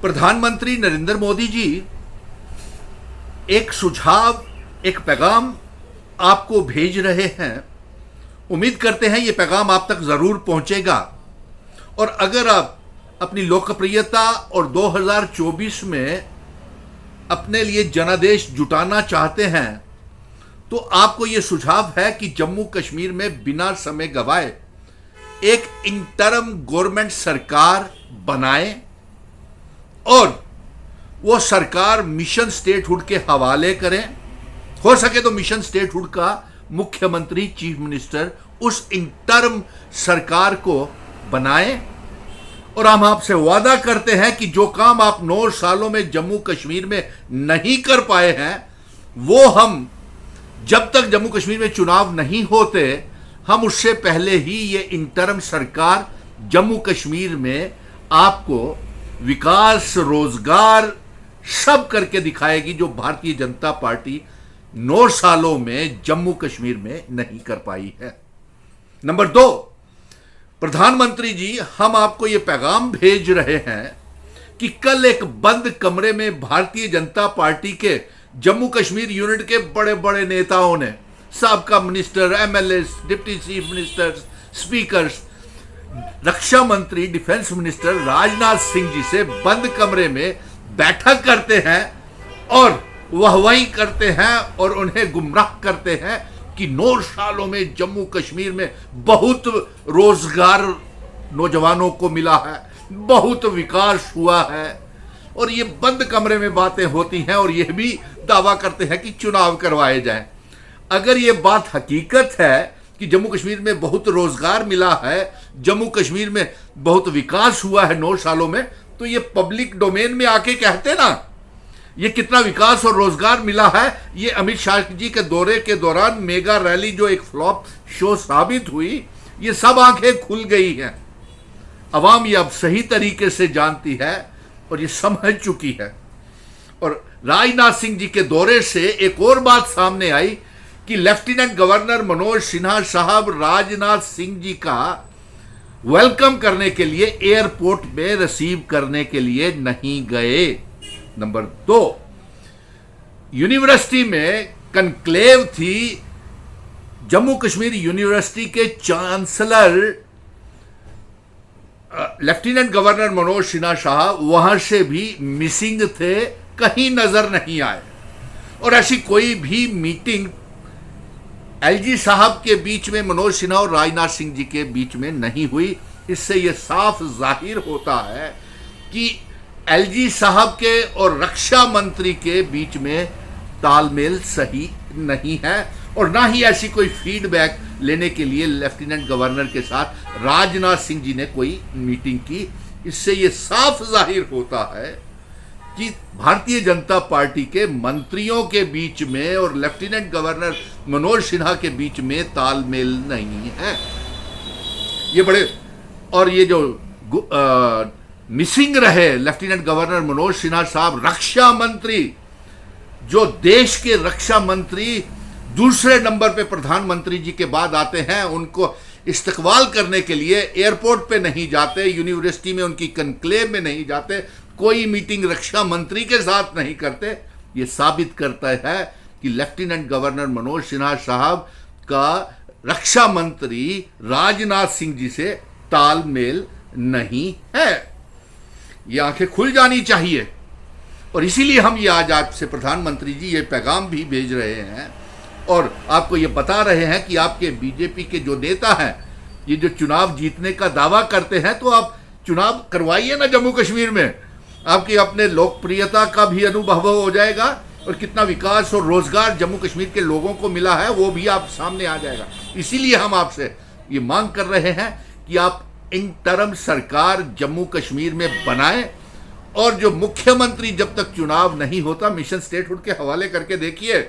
प्रधानमंत्री नरेंद्र मोदी जी एक सुझाव, एक पैगाम आपको भेज रहे हैं। उम्मीद करते हैं ये पैगाम आप तक जरूर पहुंचेगा। और अगर आप अपनी लोकप्रियता और 2024 में अपने लिए जनादेश जुटाना चाहते हैं तो आपको ये सुझाव है कि जम्मू कश्मीर में बिना समय गवाए एक इंटरम गवर्नमेंट सरकार बनाएं और वो सरकार मिशन स्टेटहुड के हवाले करें। हो सके तो मिशन स्टेटहुड का मुख्यमंत्री, चीफ मिनिस्टर उस इंटरम सरकार को बनाएं। और हम आपसे वादा करते हैं कि जो काम आप 9 सालों में जम्मू कश्मीर में नहीं कर पाए हैं वो हम, जब तक जम्मू कश्मीर में चुनाव नहीं होते, हम उससे पहले ही ये इंटरम सरकार जम्मू कश्मीर में आपको विकास, रोजगार सब करके दिखाएगी जो भारतीय जनता पार्टी 9 सालों में जम्मू कश्मीर में नहीं कर पाई है। नंबर 2, प्रधानमंत्री जी, हम आपको यह पैगाम भेज रहे हैं कि कल एक बंद कमरे में भारतीय जनता पार्टी के जम्मू कश्मीर यूनिट के बड़े बड़े नेताओं ने, साबका minister, MLA, deputy chief minister, speakers, रक्षा मंत्री, डिफेंस मिनिस्टर राजनाथ सिंह जी से बंद कमरे में बैठक करते हैं और वाहवाही करते हैं और उन्हें गुमराह करते हैं कि 9 सालों में जम्मू कश्मीर में बहुत रोजगार नौजवानों को मिला है, बहुत विकास हुआ है। और ये बंद कमरे में बातें होती हैं और यह भी दावा करते हैं कि चुनाव करवाए जाएं। अगर ये बात हकीकत है कि जम्मू कश्मीर में बहुत रोजगार मिला है, जम्मू कश्मीर में बहुत विकास हुआ है 9 सालों में, तो ये पब्लिक डोमेन में आके कहते ना, ये कितना विकास और रोजगार मिला है। ये अमित शाह जी के दौरे के दौरान मेगा रैली जो एक फ्लॉप शो साबित हुई, ये सब आंखें खुल गई हैं। अवाम ये अब सही तरीके से जानती है और ये समझ चुकी है। और राजनाथ सिंह जी के दौरे से एक और बात सामने आई कि लेफ्टिनेंट गवर्नर मनोज सिन्हा साहब राजनाथ सिंह जी का वेलकम करने के लिए एयरपोर्ट में रिसीव करने के लिए नहीं गए। नंबर 2, यूनिवर्सिटी में कनक्लेव थी। जम्मू कश्मीर यूनिवर्सिटी के chancellor lieutenant governor Manoj Sinha साहब वहां से भी मिसिंग थे, कहीं नजर नहीं आए। और ऐसी कोई भी मीटिंग एलजी साहब के बीच में, मनोज सिन्हा और राजनाथ सिंह जी के बीच में नहीं हुई। इससे यह साफ जाहिर होता है कि एलजी साहब के और रक्षा मंत्री के बीच में तालमेल सही नहीं है और ना ही ऐसी कोई फीडबैक लेने के लिए लेफ्टिनेंट गवर्नर के साथ राजनाथ सिंह जी ने कोई मीटिंग की। इससे यह साफ जाहिर होता है कि भारतीय जनता पार्टी के मंत्रियों के बीच में और लेफ्टिनेंट गवर्नर मनोज सिन्हा के बीच में तालमेल नहीं है। ये बड़े, और ये जो मिसिंग रहे लेफ्टिनेंट गवर्नर मनोज सिन्हा साहब, रक्षा मंत्री, जो देश के रक्षा मंत्री दूसरे नंबर पे प्रधानमंत्री जी के बाद आते हैं, उनको इस्तकबाल करने के लिए एयरपोर्ट पे नहीं जाते, यूनिवर्सिटी में उनकी कनक्लेव में नहीं जाते, कोई मीटिंग रक्षा मंत्री के साथ नहीं करते। ये साबित करता है कि लेफ्टिनेंट गवर्नर मनोज सिन्हा साहब का रक्षा मंत्री राजनाथ सिंह जी से तालमेल नहीं है। ये आंखें खुल जानी चाहिए। और इसीलिए हम ये आज आपसे प्रधानमंत्री जी ये पैगाम भी भेज रहे हैं और आपको ये बता रहे हैं कि आपके बीजेपी के जो नेता हैं, ये जो चुनाव जीतने का दावा करते हैं, तो आप चुनाव करवाइए ना जम्मू कश्मीर में। आपकी अपने लोकप्रियता का भी अनुभव हो जाएगा और कितना विकास और रोजगार जम्मू कश्मीर के लोगों को मिला है वो भी आप सामने आ जाएगा। इसीलिए हम आपसे ये मांग कर रहे हैं कि आप इंटरम सरकार जम्मू कश्मीर में बनाएं और जो मुख्यमंत्री, जब तक चुनाव नहीं होता, मिशन स्टेटहुड के हवाले करके देखिए,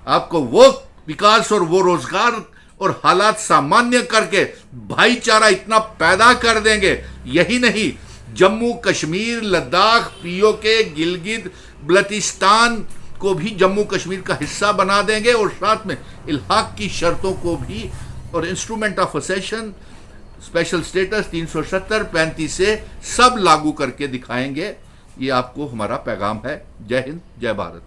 आपको वो विकास और वो रोजगार और हालात सामान्य करके भाईचारा इतना पैदा कर देंगे। यही नहीं, जम्मू कश्मीर, लद्दाख, पीओके, गिलगित बल्तिस्तान को भी जम्मू कश्मीर का हिस्सा बना देंगे और साथ में इल्हाक की शर्तों को भी और इंस्ट्रूमेंट ऑफ असेशन, स्पेशल स्टेटस 370, 35 से सब लागू करके दिखाएंगे। ये आपको हमारा पैगाम है। जय हिंद, जय भारत।